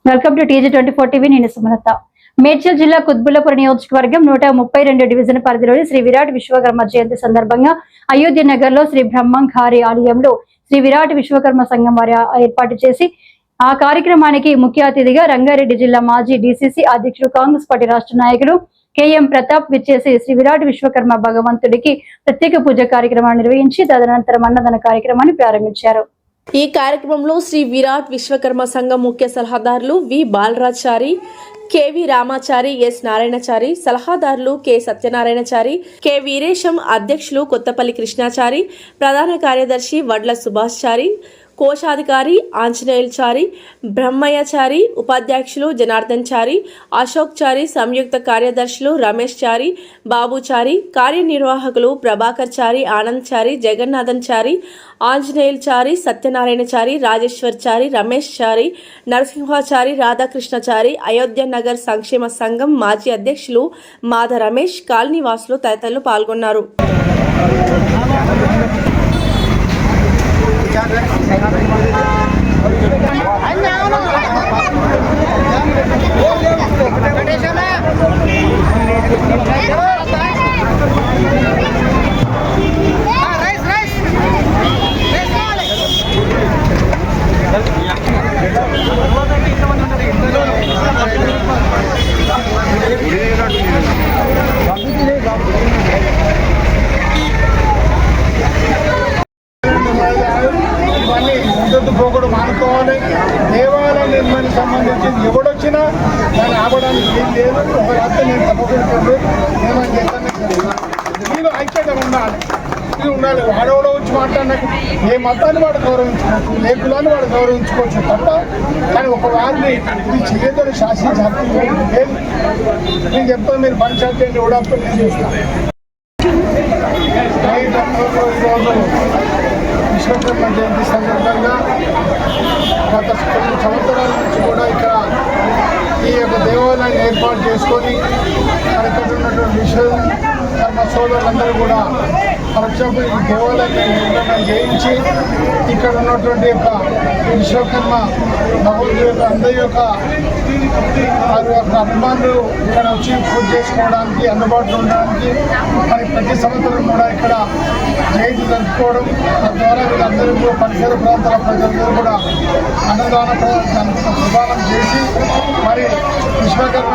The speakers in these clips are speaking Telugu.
Welcome to TG24 TV. నేను సుమలత. మేడ్చల్ జిల్లా కుత్బుల్లాపూర్ నియోజకవర్గం 132 డివిజన్ పరిధిలోని శ్రీ విరాట్ విశ్వకర్మ జయంతి సందర్భంగా అయోధ్య నగర్ లో శ్రీ బ్రహ్మంఘారి ఆలయంలో శ్రీ విరాట్ విశ్వకర్మ సంఘం వారి ఏర్పాటు చేసి ఆ కార్యక్రమానికి ముఖ్య అతిథిగా రంగారెడ్డి జిల్లా మాజీ DCC అధ్యక్షుడు కాంగ్రెస్ పార్టీ రాష్ట్ర నాయకులు KM ప్రతాప్ విచ్చేసి శ్రీ విరాట్ విశ్వకర్మ భగవంతుడికి ప్రత్యేక పూజ కార్యక్రమాన్ని నిర్వహించి తదనంతరం అన్నదాన కార్యక్రమాన్ని ప్రారంభించారు. ఈ కార్యక్రమంలో శ్రీ విరాట్ విశ్వకర్మ సంఘం ముఖ్య సలహాదారులు వి బాలరాజాచారి, KV రామాచారి, S నారాయణచారి, సలహాదారులు K సత్యనారాయణచారి, K వీరేశం, అధ్యక్షులు కొత్తపల్లి కృష్ణాచారి, ప్రధాన కార్యదర్శి వడ్ల సుభాష్ చారి, కోశాధికారి ఆంజనేయుల్ చారి, బ్రహ్మయ్యచారి, ఉపాధ్యక్షులు జనార్దన్ చారి, అశోక్ చారి, సంయుక్త కార్యదర్శులు రమేష్ చారి, బాబు చారి, కార్యనిర్వాహకులు ప్రభాకర్ చారి, ఆనంద్ చారి, జగన్నాథన్ చారి, ఆంజనేయుల్ చారి, సత్యనారాయణ చారి, రాజేశ్వర్ చారి, రమేష్ చారి, నరసింహాచారి, రాధాకృష్ణచారి, అయోధ్య నగర్ సంక్షేమ సంఘం మాజీ అధ్యక్షులు మాధ రమేష్, కాలనీ వాసులు తదితరులు పాల్గొన్నారు. పోకూడదు మానుకోవాలి. దేవాలయ నిర్మాణానికి సంబంధించి ఎవడొచ్చినా దాన్ని ఆపడానికి ఏం లేదు. ఒక రాత్రి నేను తప్పకుండా ఏమని చేస్తాను, నేను ఐక్యత ఉండాలి. ఇది ఉండాలి. వాడెవడో వచ్చి మాట్లాడినాక ఏ మతాన్ని వాడు గౌరవించుకోవచ్చు, ఏ కులాన్ని వాడు గౌరవించుకోవచ్చు తప్ప, కానీ ఒక వారిని ఇది చేయదని శాసించాలి. నేను చెప్తాను, మీరు పంచాయతీ ఓడాపని నేను చూస్తాను. విశ్వకర్మ జయంతి సందర్భంగా గత కొన్ని సంవత్సరాల నుంచి కూడా ఇక్కడ ఈ యొక్క దేవాలయాన్ని ఏర్పాటు చేసుకొని ఇక్కడ ఉన్నటువంటి విశ్వకర్మ సోదరులందరూ కూడా పరోక్షంగా ఈ దేవాలయాన్ని నిర్మాణం చేయించి ఇక్కడ ఉన్నటువంటి యొక్క విశ్వకర్మ భగవంతుడి యొక్క అందరి యొక్క వారి యొక్క అభిమానులు ఇక్కడ వచ్చి పూజ చేసుకోవడానికి, అందుబాటులో ఉండడానికి మరి ప్రతి సంవత్సరం కూడా ఇక్కడ జయంతి జరుపుకోవడం, తద్వారా వీళ్ళందరూ కూడా పరిసర ప్రాంతాల ప్రజలందరూ కూడా అన్నదాన ప్రదానం చేసి మరి విశ్వకర్మ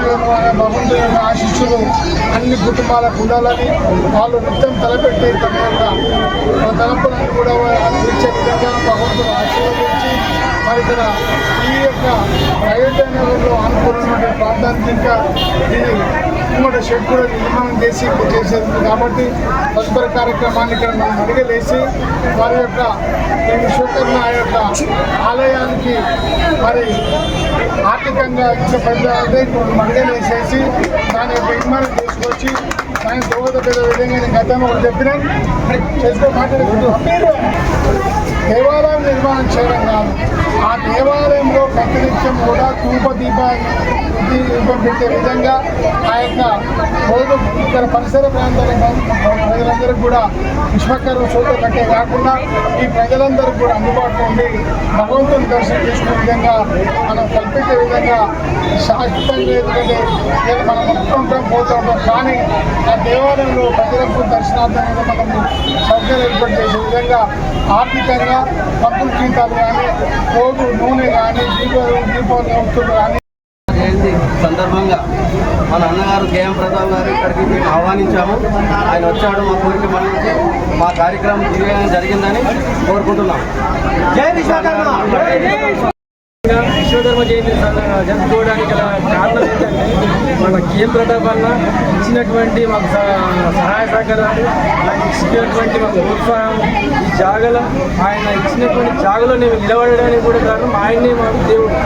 భగవంతుడి యొక్క ఆశీస్సులు అన్ని కుటుంబాలకు ఉండాలని వాళ్ళు నిత్యం తలపెట్టి తమ యొక్క తలంపులను కూడా తీర్చే విధంగా భగవంతుడు ఆశీర్వదించి మరి ఇక్కడ ఈ యొక్క అయోధ్య నగరంలో అనుకున్నటువంటి ప్రాంతానికి ఇంకా ఇది ఇంకోటి షెడ్ కూడా నిర్మాణం చేసేది కాబట్టి తదుపరి కార్యక్రమాన్ని ఇక్కడ మనం అడిగలేసి వారి యొక్క ఈ విశ్వకర్మ యొక్క ఆలయానికి మరి ఆర్థికంగా ఇచ్చిన పెద్దలంటే మడిగలేసేసి దాని యొక్క నిర్మాణం తీసుకొచ్చి దానికి దోహదపడే విధంగా నేను గతంలో ఒకటి చెప్పినా చేసుకో దేవాలయం నిర్మాణం చేయడం కాదు, ఆ దేవాలయంలో ప్రతినిత్యం కూడా దీపం పెట్టే విధంగా ఆ యొక్క రోజు ఇక్కడ పరిసర ప్రాంతాల ప్రజలందరూ కూడా విశ్వకర్మ సోదరు కట్టే కాకుండా ఈ ప్రజలందరూ కూడా అందుబాటులో ఉండి భగవంతుని దర్శనం చేసుకునే విధంగా మనం కల్పించే విధంగా శాశ్వతంగా, ఎందుకంటే మనం మొత్తం పోతూ ఉంటాం, కానీ ఆ దేవాలయంలో ప్రజలకు దర్శనార్థంగా మనం సౌకర్యం ఏర్పాటు చేసే విధంగా ఆర్థికంగా పప్పుల కీటాలు కానీ, రోజు నూనె కానీ, దీపావళి వస్తువులు కానీ. జయంతి సందర్భంగా మన అన్నగారు KM ప్రతాప్ గారు ఇక్కడికి మేము ఆహ్వానించాము. ఆయన వచ్చాడు, మా కోరిక మళ్ళీ మా కార్యక్రమం జరిగిందని కోరుకుంటున్నాం. జై విశ్వకర్మ. విశ్వకర్మ జయంతి జరుపుకోవడానికి కారణం ఏంటంటే మన KM ప్రతాప్ అన్న ఇచ్చినటువంటి మాకు సహాయ సహకారాలు, ఆయన ఇచ్చినటువంటి మాకు ప్రోత్సాహం, ఈ జాగలో ఆయన ఇచ్చినటువంటి జాగలో నేను నిలబడడానికి కూడా కారణం ఆయన్నే మాకు దేవుడు.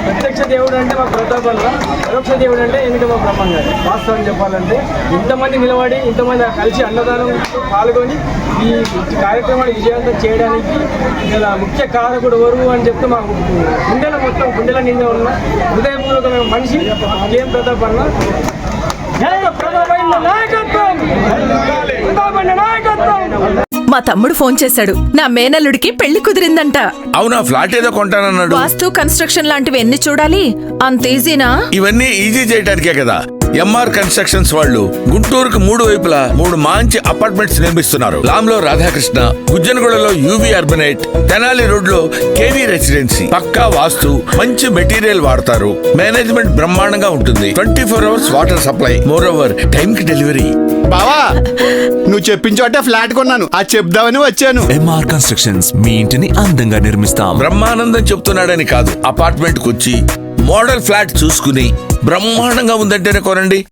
ప్రత్యక్ష దేవుడు అంటే మాకు ప్రతాప్ అన్న, పరోక్ష దేవుడు అంటే ఎందుకంటే మా బ్రహ్మం గారు. వాస్తవం చెప్పాలంటే ఇంతమంది నిలబడి ఇంతమంది కలిసి అన్నదానం పాల్గొని ఈ కార్యక్రమాన్ని విజయవంతం చేయడానికి ఇలా ముఖ్య కారకుడు ఎవరు అని చెప్తే మాకు గుండెల నిండా ఉన్న హృదయపూర్వకమైన మనిషి KM ప్రతాప్ అన్న. మా తమ్ముడు ఫోన్ చేశాడు. నా మేనల్లుడికి పెళ్లి కుదిరిందంట. అవునా, ఫ్లాట్ ఏదో కొంటానన్నాడు. వాస్తు కన్స్ట్రక్షన్ లాంటివి ఎన్ని చూడాలి? అంత ఈజీనా? ఇవన్నీ ఈజీ చేయడానికే కదా ఎంఆర్ కన్స్ట్రక్షన్స్ వాళ్ళు గుంటూరుకు 3 వైపులా 3 మంచి అపార్ట్మెంట్స్ నిర్మిస్తున్నారు. లాంలో రాధాకృష్ణ, గుజ్జనగూడలో యూవీ అర్బనైట్, తెనాలి రోడ్ లో కేవీ రెసిడెన్సీ. పక్కా వాస్తు, మంచి మెటీరియల్ వాడతారు. మేనేజ్మెంట్ బ్రహ్మాండంగా ఉంటుంది. 24 hours water supply. Moreover time కి డెలివరీ. బావా, నువ్వు చెప్పిన చోట ఫ్లాట్ కొన్నాను, అది చెప్దామని వచ్చాను. ఎంఆర్ కన్స్ట్రక్షన్స్, మీ ఇంటిని అందంగా నిర్మిస్తాం. బ్రహ్మానందం చెప్తున్నాడని కాదు, అపార్ట్మెంట్ కు వచ్చి మోడల్ ఫ్లాట్ చూసుకుని బ్రహ్మాండంగా ఉందంటేనే కొనండి.